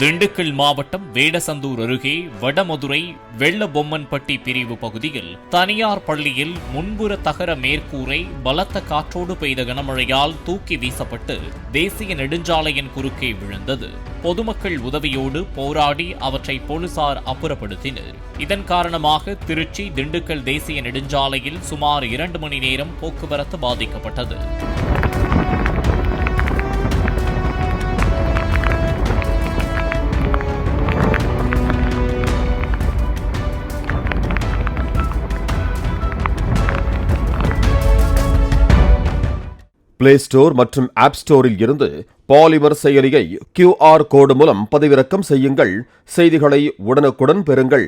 திண்டுக்கல் மாவட்டம் வேடசந்தூர் அருகே வடமதுரை வெள்ளபொம்மன்பட்டி பிரிவு பகுதியில் தனியார் பள்ளியில் முன்புற தகர மேற்கூரை பலத்த காற்றோடு பெய்த கனமழையால் தூக்கி வீசப்பட்டு தேசிய நெடுஞ்சாலையின் குறுக்கே விழுந்தது. பொதுமக்கள் உதவியோடு போராடி அவற்றை போலீசார் அப்புறப்படுத்தினர். இதன் காரணமாக திருச்சி திண்டுக்கல் தேசிய நெடுஞ்சாலையில் சுமார் 2 மணி நேரம் போக்குவரத்து பாதிக்கப்பட்டது. பிளே ஸ்டோர் மற்றும் ஆப் ஸ்டோரில் இருந்து பாலிமர் செயலியை QR கோடு மூலம் பதிவிறக்கம் செய்யுங்கள். செய்திகளை உடனுக்குடன் பெறுங்கள்.